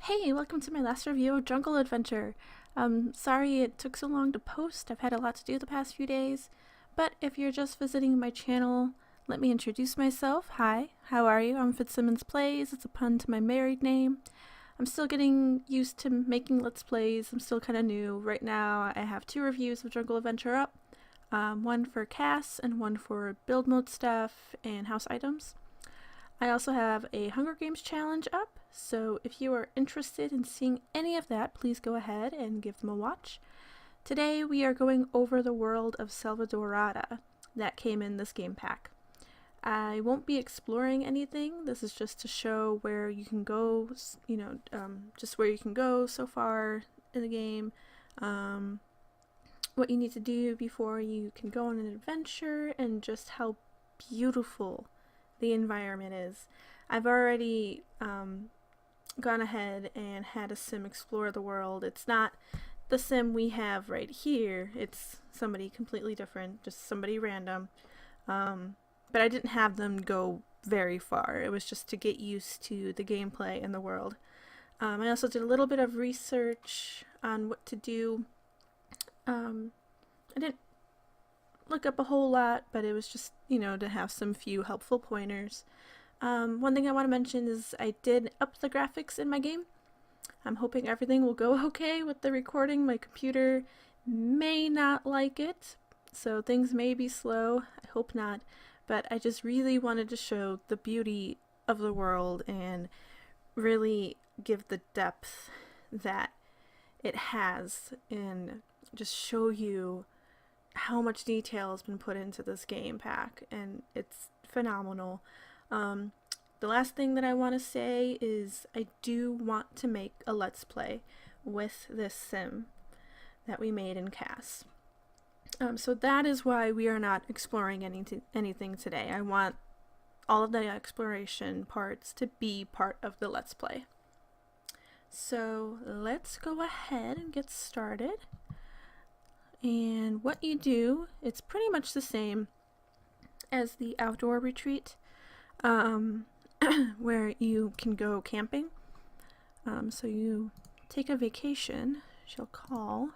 Hey, welcome to my last review of Jungle Adventure. Sorry it took so long to post. I've had a lot to do the past few days. But if you're just visiting my channel, let me introduce myself. Hi, how are you? I'm Fitzsimmons Plays. It's a pun to my married name. I'm still getting used to making Let's Plays. I'm still kind of new. Right now, I have 2 reviews of Jungle Adventure up. One for CAS and one for build mode stuff and house items. I also have a Hunger Games challenge up, so if you are interested in seeing any of that, please go ahead and give them a watch. Today we are going over the world of Selva Dorada that came in this game pack. I won't be exploring anything. This is just to show where you can go, just where you can go so far in the game, what you need to do before you can go on an adventure, and just how beautiful the environment is. I've already gone ahead and had a sim explore the world. It's not the sim we have right here. It's somebody completely different, just somebody random. But I didn't have them go very far. It was just to get used to the gameplay and the world. I also did a little bit of research on what to do. I didn't look up a whole lot, but it was just, to have some few helpful pointers. One thing I want to mention is I did up the graphics in my game. I'm hoping everything will go okay with the recording. My computer may not like it, so things may be slow. I hope not, but I just really wanted to show the beauty of the world and really give the depth that it has and just show you how much detail has been put into this game pack, and it's phenomenal. The last thing that I want to say is I do want to make a Let's Play with this sim that we made in CAS. So that is why we are not exploring anything today. I want all of the exploration parts to be part of the Let's Play. So let's go ahead and get started. And what you do, it's pretty much the same as the outdoor retreat, where you can go camping. So you take a vacation, she'll call.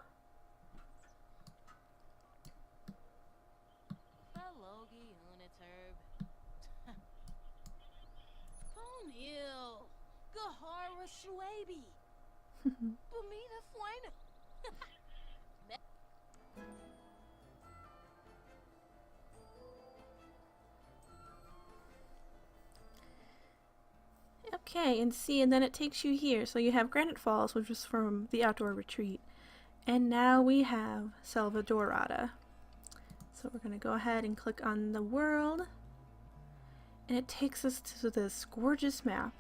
Okay, and see, and then it takes you here. So you have Granite Falls, which was from the outdoor retreat. And now we have Selva Dorada. So we're going to go ahead and click on the world. And it takes us to this gorgeous map.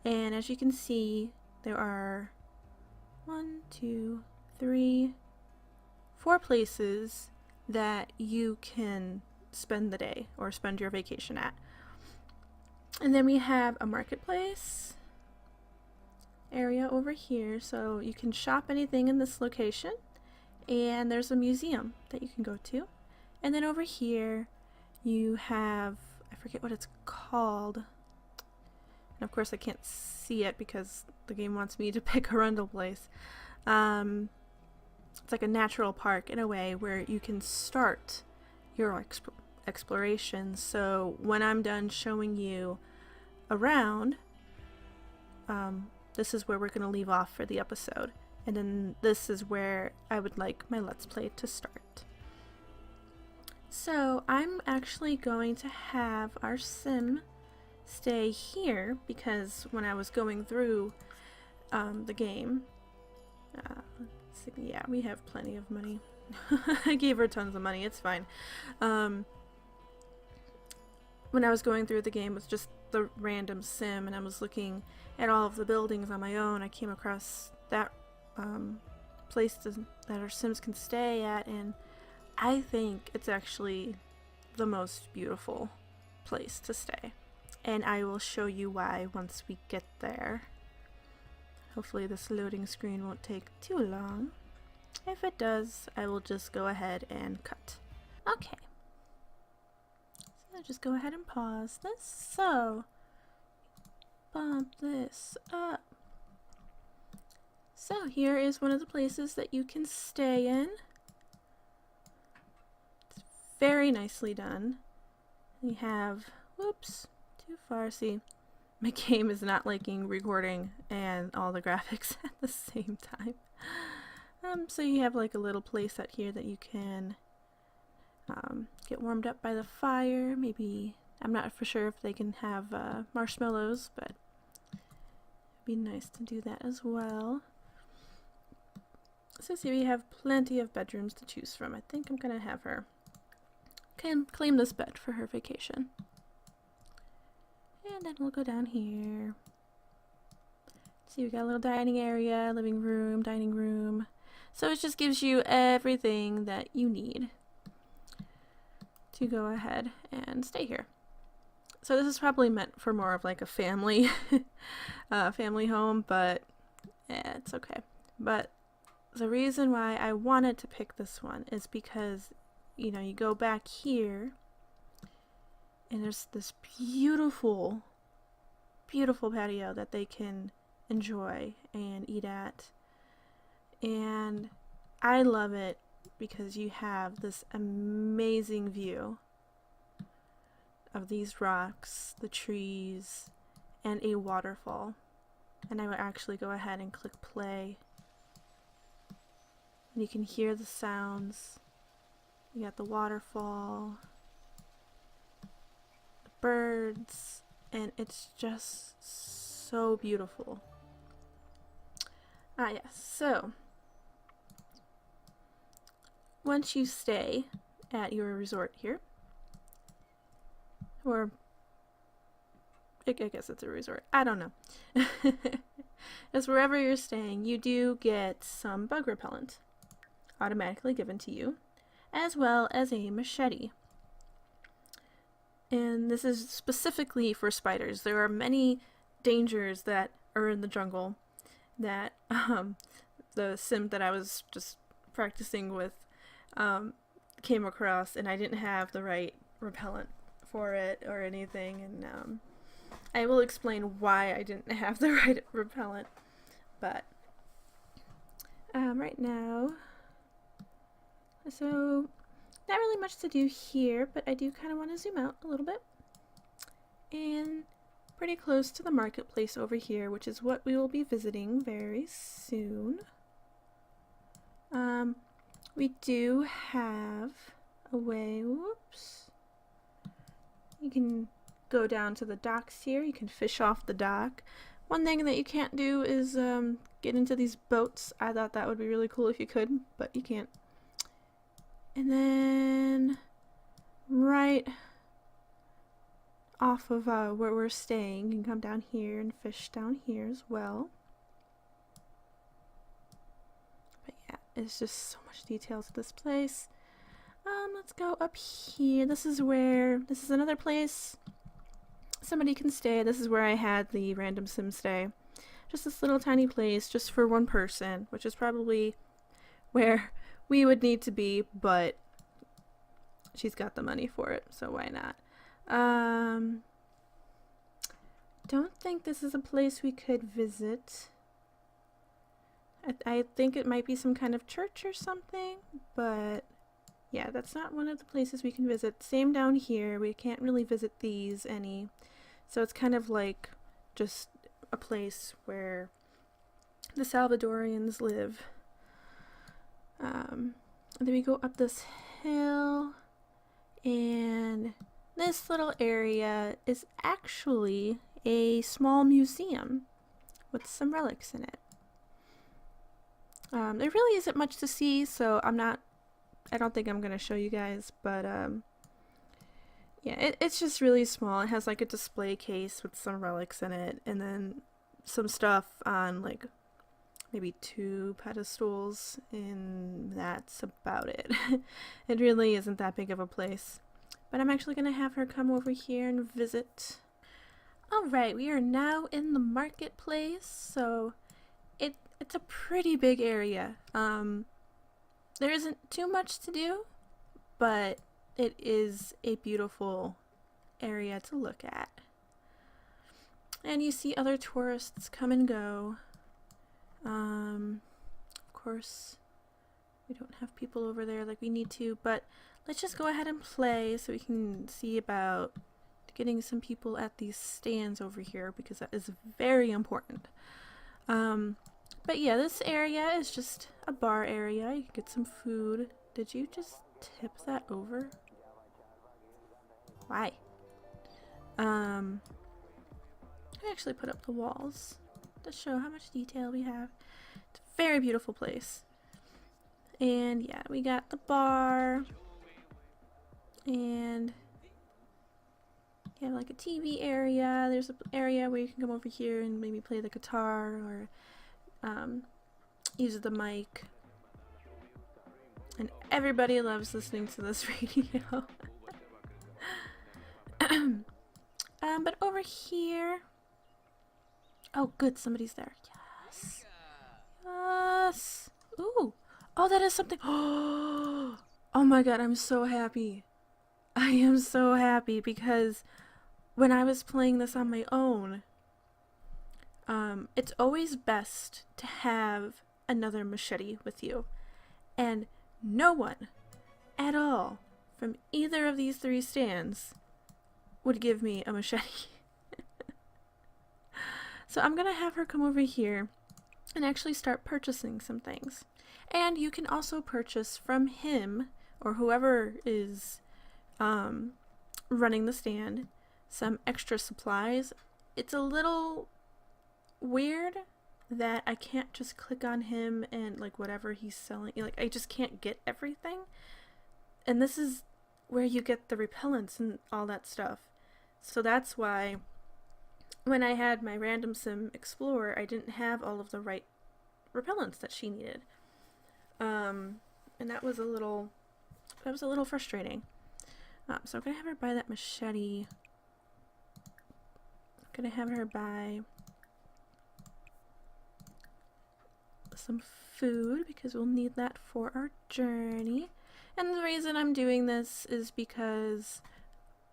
And as you can see, there are 1, 2, 3, 4 places that you can spend the day or spend your vacation at. And then we have a marketplace area over here, so you can shop anything in this location. And there's a museum that you can go to. And then over here you have, I forget what it's called. And of course I can't see it because the game wants me to pick a rental place. It's like a natural park in a way where you can start your exploration. So when I'm done showing you around, this is where we're going to leave off for the episode, and then this is where I would like my Let's Play to start. So I'm actually going to have our sim stay here because when I was going through the game, yeah, we have plenty of money. I gave her tons of money, it's fine. When I was going through the game with just the random sim and I was looking at all of the buildings on my own, I came across that place that our sims can stay at, and I think it's actually the most beautiful place to stay. And I will show you why once we get there. Hopefully this loading screen won't take too long. If it does, I will just go ahead and cut. Okay. So just go ahead and pause this. So bump this up. So here is one of the places that you can stay in. It's very nicely done. You have, whoops, too far. See, my game is not liking recording and all the graphics at the same time. So you have like a little place out here that you can get warmed up by the fire. Maybe, I'm not for sure if they can have marshmallows, but it'd be nice to do that as well. So see, we have plenty of bedrooms to choose from. I think I'm gonna have her claim this bed for her vacation. And then we'll go down here. See, we got a little dining area, living room, dining room. So it just gives you everything that you need to go ahead and stay here. So this is probably meant for more of like a family family home, but it's okay. But the reason why I wanted to pick this one is because, you know, you go back here and there's this beautiful, beautiful patio that they can enjoy and eat at. And I love it because you have this amazing view of these rocks, the trees, and a waterfall. And I will actually go ahead and click play. And you can hear the sounds. You got the waterfall, the birds, and it's just so beautiful. Ah, yes. So, once you stay at your resort here, or I guess it's a resort, I don't know. Just wherever you're staying, you do get some bug repellent automatically given to you, as well as a machete. And this is specifically for spiders. There are many dangers that are in the jungle that the sim that I was just practicing with came across, and I didn't have the right repellent for it or anything, and I will explain why I didn't have the right repellent. But right now, so not really much to do here, but I do kind of want to zoom out a little bit. And pretty close to the marketplace over here, which is what we will be visiting very soon. We do have a way, whoops. You can go down to the docks here. You can fish off the dock. One thing that you can't do is get into these boats. I thought that would be really cool if you could, but you can't. And then right off of where we're staying, you can come down here and fish down here as well. But yeah, it's just so much detail to this place. Let's go up here. This is another place somebody can stay. This is where I had the random sim stay. Just this little tiny place just for one person, which is probably where we would need to be, but she's got the money for it, so why not? Don't think this is a place we could visit. I think it might be some kind of church or something, but yeah, that's not one of the places we can visit. Same down here, we can't really visit these any, so it's kind of like just a place where the Salvadorians live. And then we go up this hill, and this little area is actually a small museum with some relics in it. There really isn't much to see, so I don't think I'm going to show you guys, but yeah, it's just really small. It has like a display case with some relics in it, and then some stuff on like maybe 2 pedestals, and that's about it. It really isn't that big of a place. But I'm actually going to have her come over here and visit. Alright, we are now in the marketplace, so it's a pretty big area. There isn't too much to do, but it is a beautiful area to look at. And you see other tourists come and go. Of course, we don't have people over there like we need to, but let's just go ahead and play so we can see about getting some people at these stands over here, because that is very important. But yeah, this area is just a bar area. You can get some food. Did you just tip that over? Why? I actually put up the walls to show how much detail we have. It's a very beautiful place. And yeah, we got the bar. And you have like a TV area. There's an area where you can come over here and maybe play the guitar or use the mic. And everybody loves listening to this radio. But over here... Oh, good, somebody's there. Yes. Yes. Ooh. Oh, that is something. Oh my god, I'm so happy. I am so happy because when I was playing this on my own, it's always best to have another machete with you. And no one at all from either of these three stands would give me a machete. So I'm gonna have her come over here and actually start purchasing some things. And you can also purchase from him or whoever is running the stand some extra supplies. It's a little weird that I can't just click on him and like whatever he's selling, like I just can't get everything. And this is where you get the repellents and all that stuff. So that's why when I had my random sim explorer, I didn't have all of the right repellents that she needed. And that was a little frustrating. So I'm gonna have her buy that machete. I'm gonna have her buy some food because we'll need that for our journey. And the reason I'm doing this is because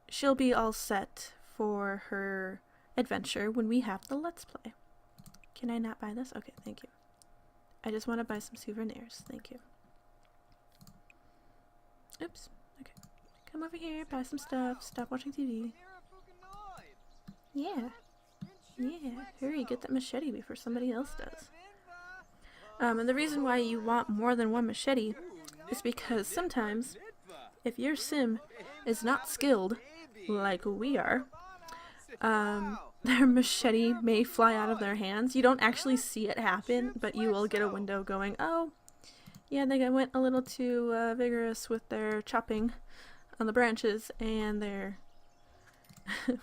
she'll be all set for her adventure when we have the Let's Play. Can I not buy this? Okay, thank you. I just want to buy some souvenirs. Thank you. Oops. Okay. Come over here, buy some stuff, stop watching TV. Yeah. Yeah. Hurry, get that machete before somebody else does. And the reason why you want more than one machete is because sometimes, if your sim is not skilled, like we are, their machete may fly out of their hands. You don't actually see it happen, but you will get a window going, oh, yeah, they went a little too vigorous with their chopping on the branches, and their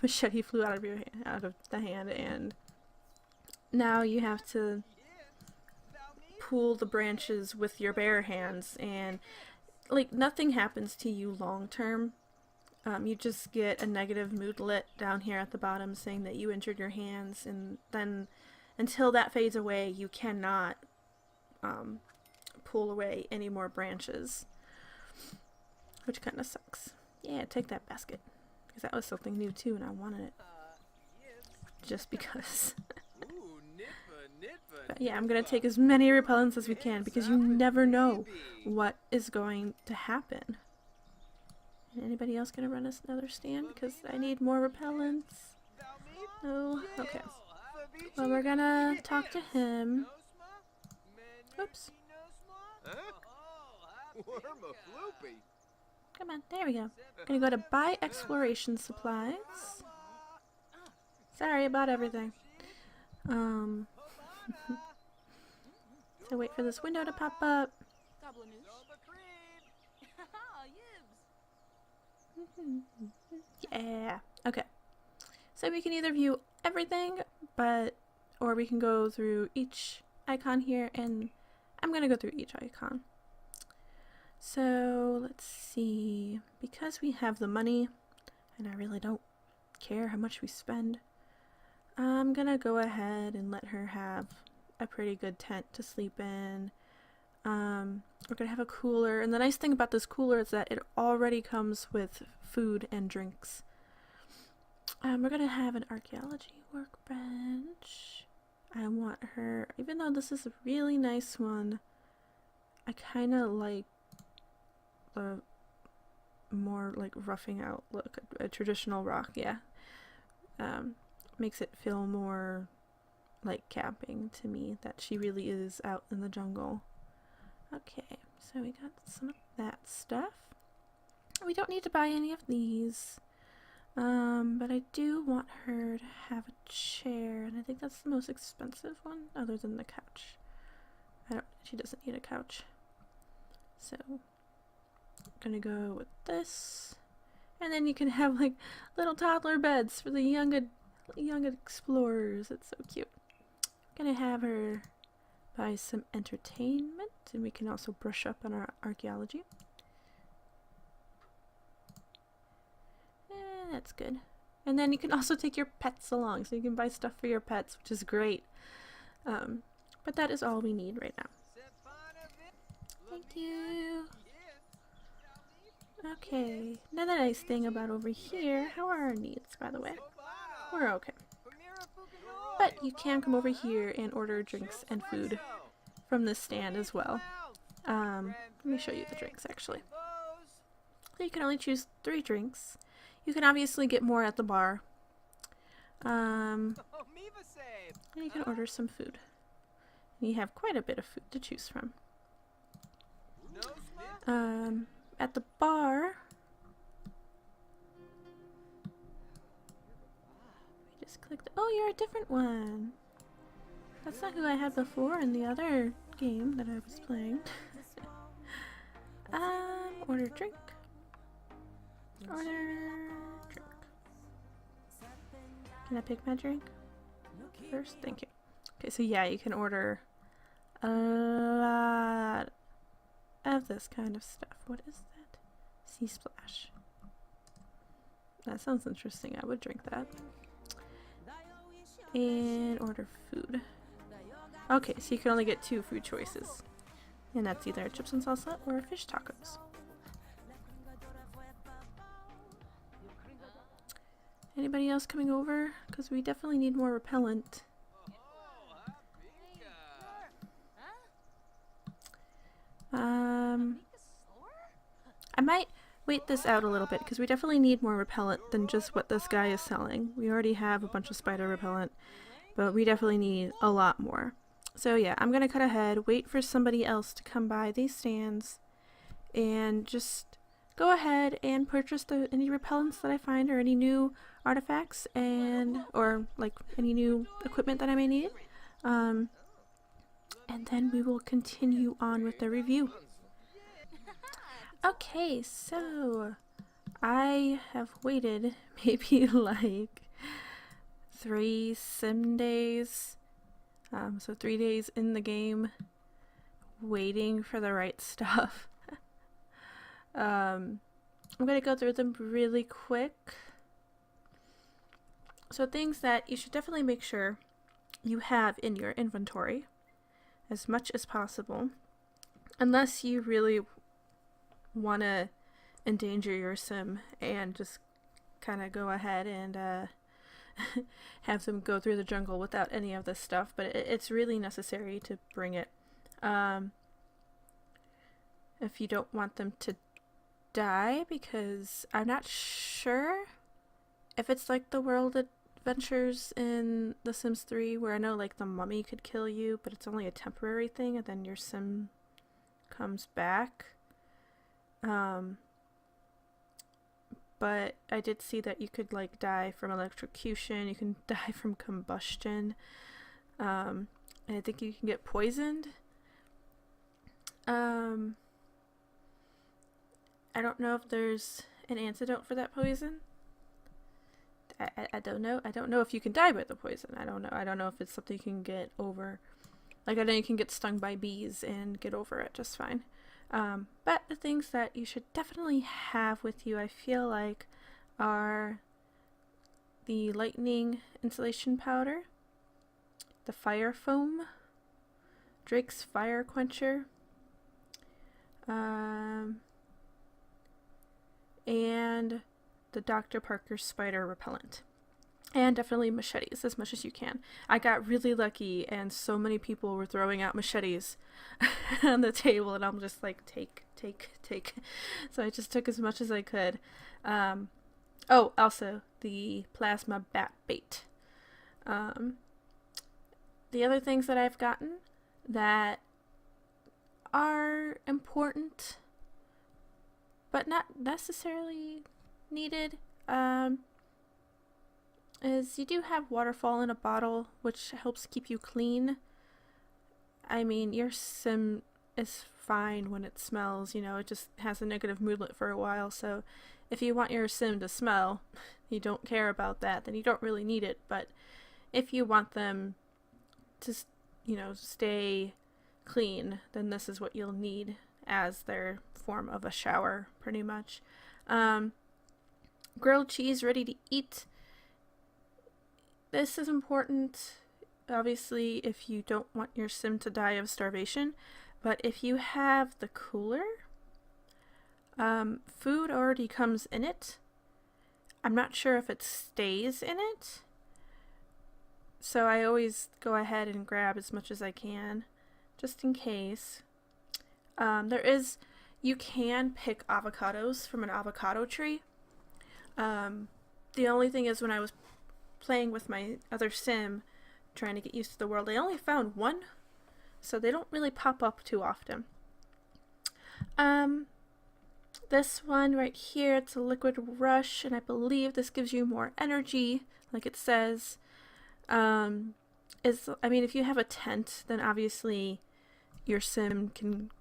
machete flew out of the hand, and now you have to pull the branches with your bare hands, and like nothing happens to you long term. You just get a negative moodlet down here at the bottom saying that you injured your hands, and then until that fades away, you cannot pull away any more branches, which kind of sucks. Yeah, take that basket, because that was something new too, and I wanted it just because. But yeah, I'm gonna take as many repellents as we can because you never know what is going to happen. Anybody else gonna run us another stand? Because I need more repellents. Oh, okay. Well, we're gonna talk to him. Oops. Come on, there we go. Gonna go to buy exploration supplies. Sorry about everything. So wait for this window to pop up. Yeah. Okay. So we can either view everything, or we can go through each icon here, and I'm gonna go through each icon. So let's see. Because we have the money, and I really don't care how much we spend, I'm gonna go ahead and let her have a pretty good tent to sleep in. We're gonna have a cooler, and the nice thing about this cooler is that it already comes with food and drinks. We're gonna have an archaeology workbench. I want her, even though this is a really nice one, I kind of like the more like roughing out look, a traditional rock, yeah. Makes it feel more like camping to me, that she really is out in the jungle. Okay, so we got some of that stuff. We don't need to buy any of these. But I do want her to have a chair, and I think that's the most expensive one, other than the couch. She doesn't need a couch. So, I'm gonna go with this. And then you can have like little toddler beds for the young explorers. It's so cute. I'm gonna have her buy some entertainment, and we can also brush up on our archaeology. That's good. And then you can also take your pets along, so you can buy stuff for your pets, which is great. But that is all we need right now. Thank you. Okay, another nice thing about over here, how are our needs, by the way? We're okay. But you can come over here and order drinks and food from this stand as well. Let me show you the drinks, actually. So you can only choose 3 drinks. You can obviously get more at the bar. And you can order some food. And you have quite a bit of food to choose from. At the bar, we just clicked. Oh, you're a different one. That's not who I had before in the other game that I was playing. Order drink. Order drink. Can I pick my drink first? Thank you. Okay, so yeah, you can order a lot of this kind of stuff. What is that? Sea Splash. That sounds interesting. I would drink that. And order food. Okay, so you can only get 2 food choices. And that's either chips and salsa or fish tacos. Anybody else coming over? Because we definitely need more repellent. I might wait this out a little bit because we definitely need more repellent than just what this guy is selling. We already have a bunch of spider repellent, but we definitely need a lot more. So yeah, I'm gonna cut ahead, wait for somebody else to come by these stands, and just go ahead and purchase any repellents that I find or any new artifacts or like any new equipment that I may need. And then we will continue on with the review. Okay, so I have waited maybe like 3 sim days. So 3 days in the game waiting for the right stuff. I'm gonna go through them really quick. So things that you should definitely make sure you have in your inventory as much as possible, unless you really want to endanger your sim and just kind of go ahead and have them go through the jungle without any of this stuff, but it's really necessary to bring it if you don't want them to die, because I'm not sure if it's like the world adventures in The Sims 3 where I know like the mummy could kill you, but it's only a temporary thing and then your sim comes back. But I did see that you could like die from electrocution, you can die from combustion, and I think you can get poisoned. I don't know if there's an antidote for that poison. I don't know. I don't know if you can die by the poison. I don't know. I don't know if it's something you can get over. Like, I know you can get stung by bees and get over it just fine. But the things that you should definitely have with you, I feel like, are the lightning insulation powder, the fire foam, Drake's fire quencher, and the Dr. Parker spider repellent. And definitely machetes as much as you can. I got really lucky, and so many people were throwing out machetes on the table, and I'm just like, take, take, take. So I just took as much as I could. Oh, also the plasma bat bait. Um, the other things that I've gotten that are important, but not necessarily needed, is you do have waterfall in a bottle, which helps keep you clean. I mean, your sim is fine when it smells, it just has a negative moodlet for a while, so if you want your sim to smell, you don't care about that, then you don't really need it, but if you want them to, stay clean, then this is what you'll need as their form of a shower, pretty much. Grilled cheese ready to eat. This is important, obviously, if you don't want your sim to die of starvation, but if you have the cooler, food already comes in it. I'm not sure if it stays in it, so I always go ahead and grab as much as I can, just in case. You can pick avocados from an avocado tree. The only thing is when I was playing with my other sim, trying to get used to the world, I only found one, so they don't really pop up too often. This one right here, it's a liquid rush, and I believe this gives you more energy, like it says. If you have a tent, then obviously your sim can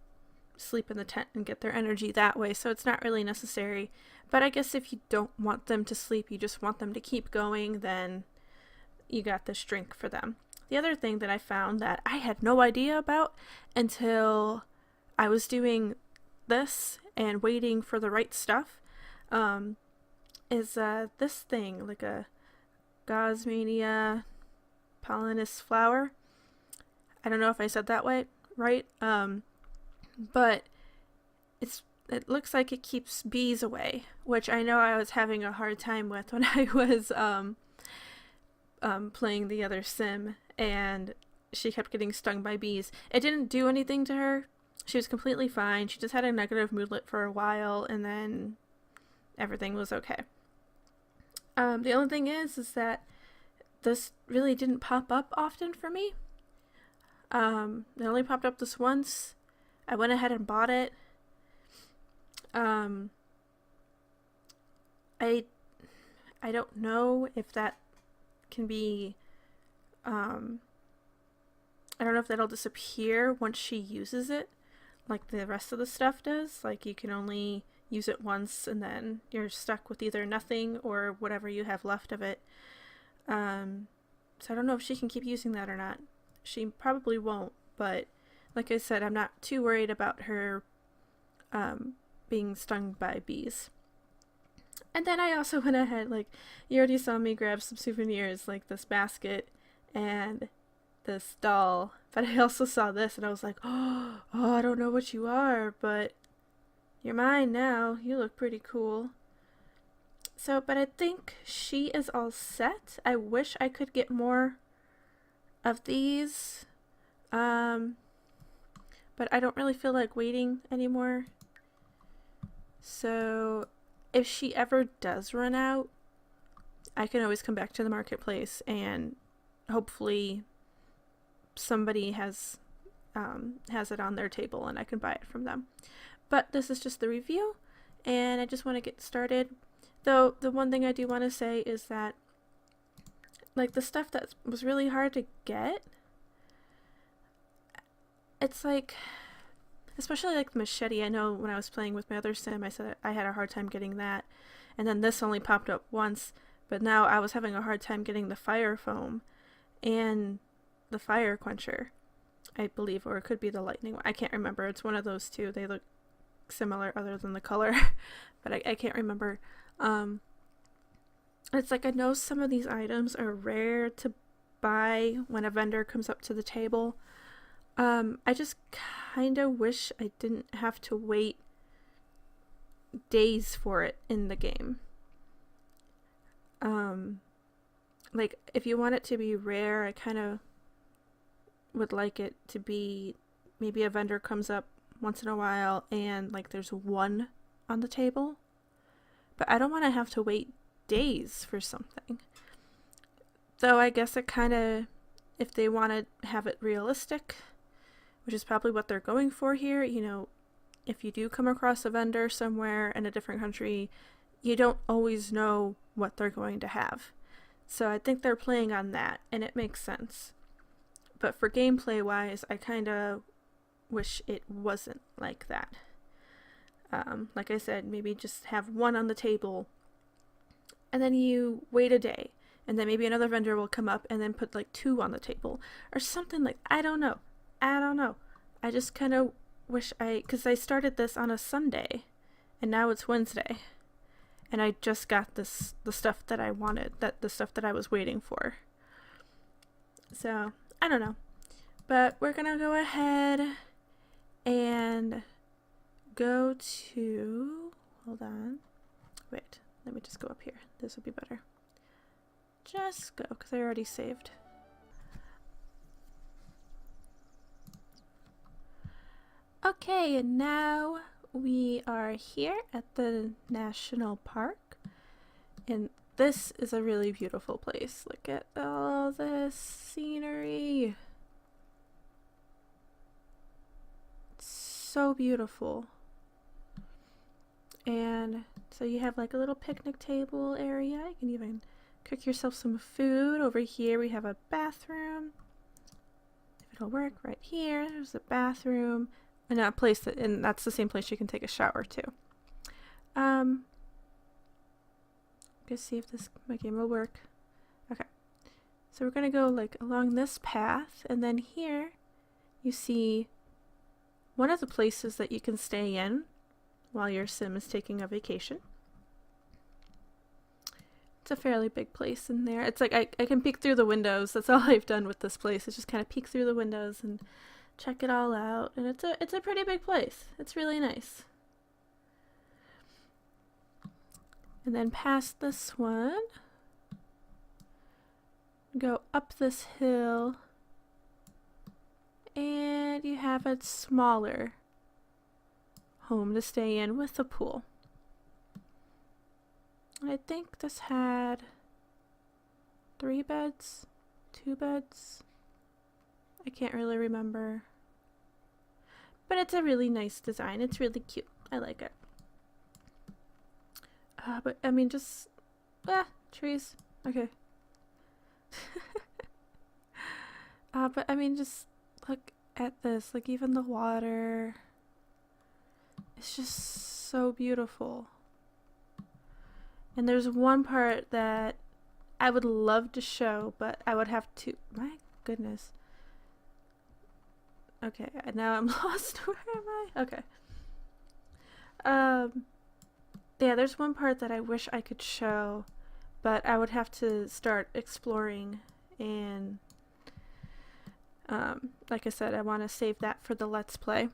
sleep in the tent and get their energy that way, so it's not really necessary. But I guess if you don't want them to sleep, you just want them to keep going, then you got this drink for them. The other thing that I found that I had no idea about until I was doing this and waiting for the right stuff, is this thing, like a Gosmania pollinus flower. I don't know if I said that right, but it looks like it keeps bees away, which I know I was having a hard time with when I was playing the other sim, and she kept getting stung by bees. It didn't do anything to her. She was completely fine. She just had a negative moodlet for a while, and then everything was okay. The only thing is that this really didn't pop up often for me. It only popped up this once. I went ahead and bought it. I don't know if that can be, I don't know if that'll disappear once she uses it, like the rest of the stuff does. Like, you can only use it once and then you're stuck with either nothing or whatever you have left of it. So I don't know if she can keep using that or not. She probably won't, but like I said, I'm not too worried about her being stung by bees. And then I also went ahead, like, you already saw me grab some souvenirs, like this basket and this doll, but I also saw this and I was like, oh, I don't know what you are, but you're mine now. You look pretty cool. So, but I think she is all set. I wish I could get more of these, but I don't really feel like waiting anymore. So if she ever does run out, I can always come back to the marketplace and hopefully somebody has it on their table and I can buy it from them. But this is just the review, and I just want to get started. Though the one thing I do want to say is that, like, the stuff that was really hard to get, it's like, especially like the machete. I know when I was playing with my other sim, I said I had a hard time getting that, and then this only popped up once, but now I was having a hard time getting the fire foam and the fire quencher, I believe, or it could be the lightning one. I can't remember. It's one of those two. They look similar other than the color, but I can't remember. It's like, I know some of these items are rare to buy when a vendor comes up to the table. I just kind of wish I didn't have to wait days for it in the game. like if you want it to be rare, I kind of would like it to be maybe a vendor comes up once in a while and like there's one on the table. But I don't want to have to wait days for something. Though I guess it kind of, if they want to have it realistic, which is probably what they're going for here, you know, if you do come across a vendor somewhere in a different country, you don't always know what they're going to have. So I think they're playing on that, and it makes sense. But for gameplay wise, I kind of wish it wasn't like that. Like I said, maybe just have one on the table, and then you wait a day, and then maybe another vendor will come up and then put like two on the table, or something like, I don't know. I just kind of wish because I started this on a Sunday, and now it's Wednesday, and I just got the stuff that I wanted, the stuff that I was waiting for. So, I don't know. But we're gonna go ahead and go to, hold on, wait, let me just go up here. This will be better. Just go, because I already saved. Okay, and now we are here at the national park, and this is a really beautiful place. Look at all this scenery. It's so beautiful. And so you have like a little picnic table area. You can even cook yourself some food. Over here we have a bathroom. If it'll work, right here, there's a bathroom. And a place and that's the same place you can take a shower too. Let's see if my game will work. Okay. So we're gonna go like along this path, and then here you see one of the places that you can stay in while your sim is taking a vacation. It's a fairly big place in there. It's like I can peek through the windows. That's all I've done with this place. Is just kind of peek through the windows and check it all out, and it's a pretty big place. It's really nice. And then past this one, go up this hill, and you have a smaller home to stay in with a pool. And I think this had 3 beds, 2 beds. I can't really remember. But it's a really nice design. It's really cute. I like it. But I mean, just trees. Okay. But I mean, just look at this. Like even the water. It's just so beautiful. And there's one part that I would love to show, but I would have to. My goodness. Okay, now I'm lost. Where am I? Okay. Yeah, there's one part that I wish I could show, but I would have to start exploring, and like I said, I want to save that for the Let's Play.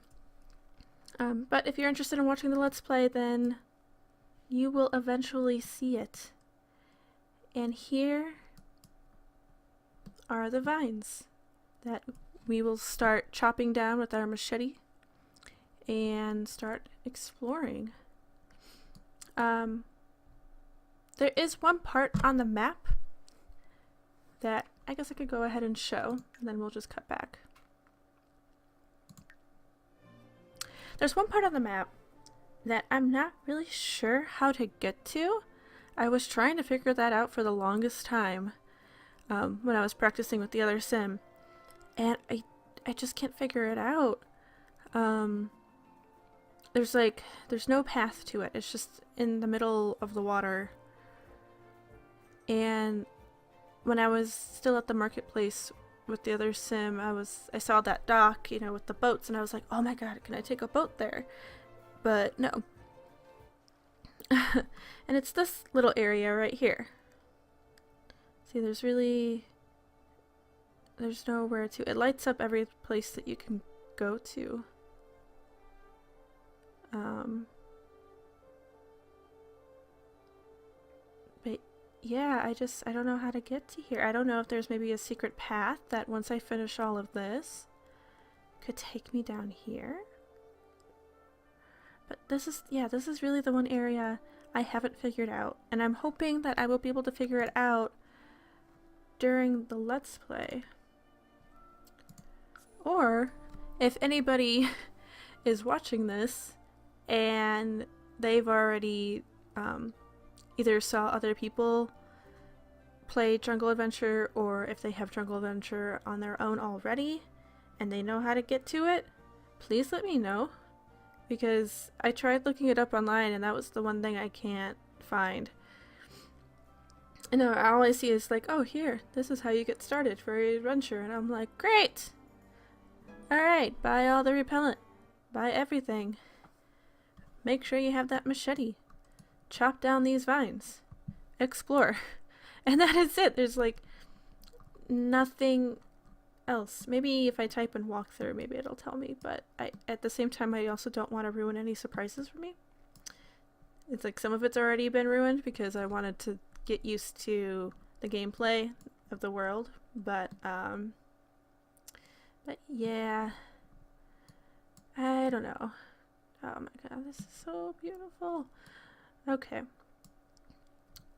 But if you're interested in watching the Let's Play, then you will eventually see it. And here are the vines that we will start chopping down with our machete and start exploring. There is one part on the map that I guess I could go ahead and show, and then we'll just cut back. There's one part on the map that I'm not really sure how to get to. I was trying to figure that out for the longest time when I was practicing with the other sim, and I just can't figure it out. There's no path to it. It's just in the middle of the water. And when I was still at the marketplace with the other sim, I saw that dock, you know, with the boats, and I was like, oh my god, can I take a boat there? But no. And it's this little area right here. See, there's nowhere to. It lights up every place that you can go to. But yeah, I don't know how to get to here. I don't know if there's maybe a secret path that once I finish all of this could take me down here. But this is really the one area I haven't figured out, and I'm hoping that I will be able to figure it out during the Let's Play. Or if anybody is watching this and they've already either saw other people play Jungle Adventure, or if they have Jungle Adventure on their own already and they know how to get to it, please let me know, because I tried looking it up online and that was the one thing I can't find. And all I see is like, oh, here, this is how you get started for your adventure, and I'm like, great! Alright, buy all the repellent. Buy everything. Make sure you have that machete. Chop down these vines. Explore. And that is it. There's like nothing else. Maybe if I type in walkthrough, maybe it'll tell me, but at the same time, I also don't want to ruin any surprises for me. It's like some of it's already been ruined because I wanted to get used to the gameplay of the world, but yeah, I don't know. Oh my god, this is so beautiful. Okay.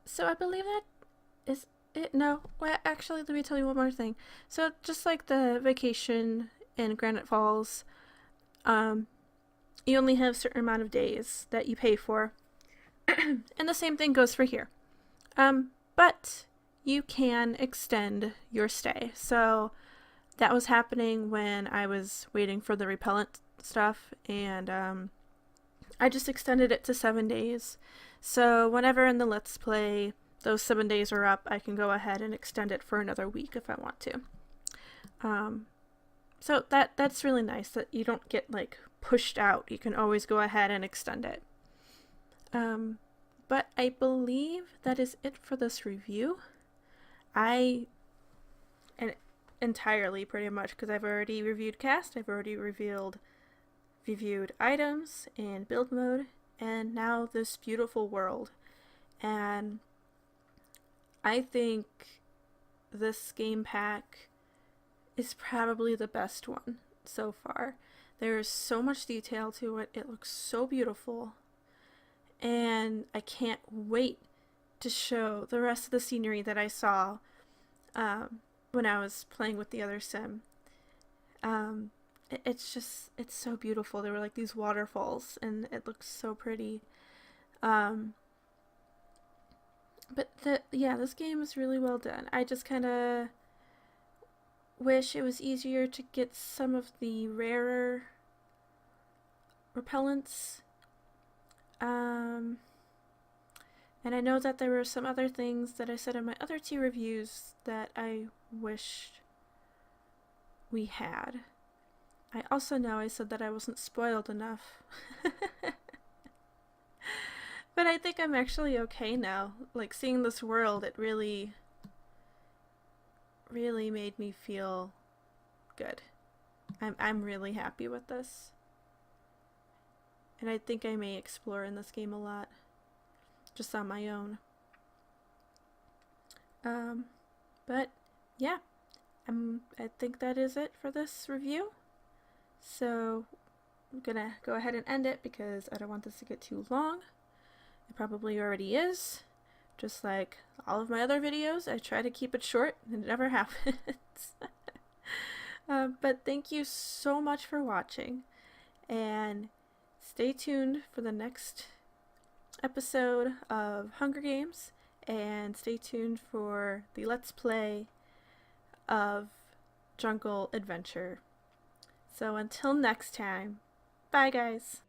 So I believe that is it. No, well, actually, let me tell you one more thing. So just like the vacation in Granite Falls, you only have a certain amount of days that you pay for. And the same thing goes for here. But you can extend your stay. So that was happening when I was waiting for the repellent stuff, and I just extended it to 7 days. So whenever in the Let's Play those 7 days are up, I can go ahead and extend it for another week if I want to. So that's really nice that you don't get like pushed out. You can always go ahead and extend it. But I believe that is it for this review. Entirely pretty much, because I've already reviewed cast, I've already reviewed items and build mode, and now this beautiful world. And I think this game pack is probably the best one so far. There is so much detail to it. It looks so beautiful. And I can't wait to show the rest of the scenery that I saw when I was playing with the other sim. It's so beautiful. There were like these waterfalls and it looks so pretty. But this game is really well done. I just kind of wish it was easier to get some of the rarer repellents. And I know that there were some other things that I said in my other 2 reviews that I wished we had. I also know I said that I wasn't spoiled enough. But I think I'm actually okay now. Like, seeing this world, it really made me feel good. I'm really happy with this. And I think I may explore in this game a lot, just on my own. But yeah, I think that is it for this review. So I'm gonna go ahead and end it because I don't want this to get too long. It probably already is. Just like all of my other videos, I try to keep it short and it never happens. But thank you so much for watching, and stay tuned for the next episode of Hunger Games, and stay tuned for the Let's Play of Jungle Adventure. So until next time, bye guys!